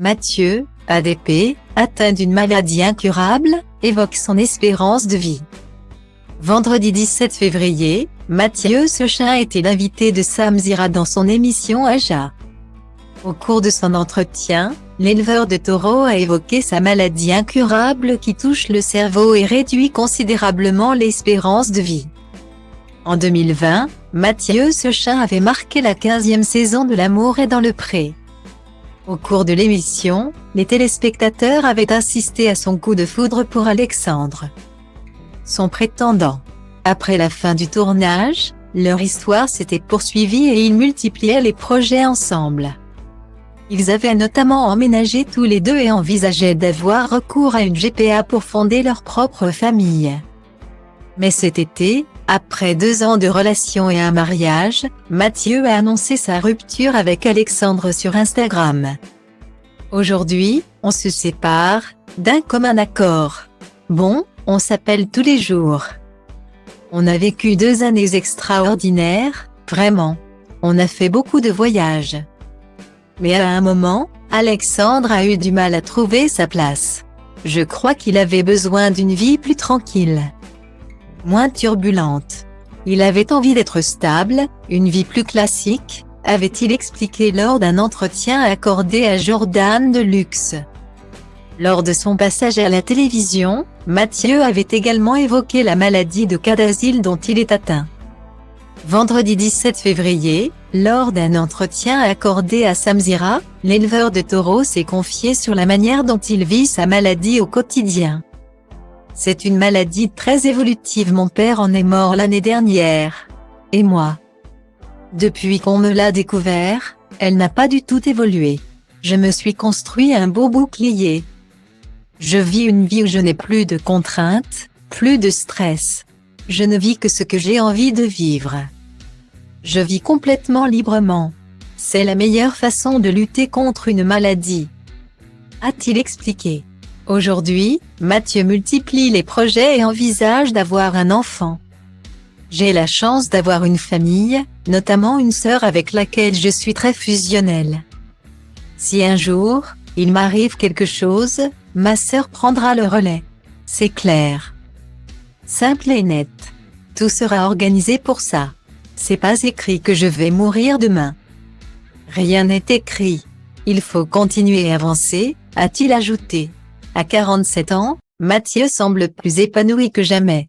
Mathieu, ADP, atteint d'une maladie incurable, évoque son espérance de vie. Vendredi 17 février, Mathieu Sechin était l'invité de Samzira dans son émission Aja. Au cours de son entretien, l'éleveur de taureaux a évoqué sa maladie incurable qui touche le cerveau et réduit considérablement l'espérance de vie. En 2020, Mathieu Sechin avait marqué la 15e saison de L'amour est dans le pré. Au cours de l'émission, les téléspectateurs avaient assisté à son coup de foudre pour Alexandre, son prétendant. Après la fin du tournage, leur histoire s'était poursuivie et ils multipliaient les projets ensemble. Ils avaient notamment emménagé tous les deux et envisageaient d'avoir recours à une GPA pour fonder leur propre famille. Mais cet été, après 2 ans de relation et un mariage, Mathieu a annoncé sa rupture avec Alexandre sur Instagram. Aujourd'hui, on se sépare, d'un commun accord. Bon, on s'appelle tous les jours. On a vécu 2 années extraordinaires, vraiment. On a fait beaucoup de voyages. Mais à un moment, Alexandre a eu du mal à trouver sa place. Je crois qu'il avait besoin d'une vie plus tranquille, moins turbulente. Il avait envie d'être stable, une vie plus classique, avait-il expliqué lors d'un entretien accordé à Jordan de Luxe. Lors de son passage à la télévision, Mathieu avait également évoqué la maladie de cas d'asile dont il est atteint. Vendredi 17 février, lors d'un entretien accordé à Samzira, l'éleveur de taureaux s'est confié sur la manière dont il vit sa maladie au quotidien. C'est une maladie très évolutive, mon père en est mort l'année dernière. Et moi? Depuis qu'on me l'a découvert, elle n'a pas du tout évolué. Je me suis construit un beau bouclier. Je vis une vie où je n'ai plus de contraintes, plus de stress. Je ne vis que ce que j'ai envie de vivre. Je vis complètement librement. C'est la meilleure façon de lutter contre une maladie, a-t-il expliqué. Aujourd'hui, Mathieu multiplie les projets et envisage d'avoir un enfant. J'ai la chance d'avoir une famille, notamment une sœur avec laquelle je suis très fusionnel. Si un jour, il m'arrive quelque chose, ma sœur prendra le relais. C'est clair. Simple et net. Tout sera organisé pour ça. C'est pas écrit que je vais mourir demain. Rien n'est écrit. Il faut continuer et avancer, a-t-il ajouté. À 47 ans, Mathieu semble plus épanoui que jamais.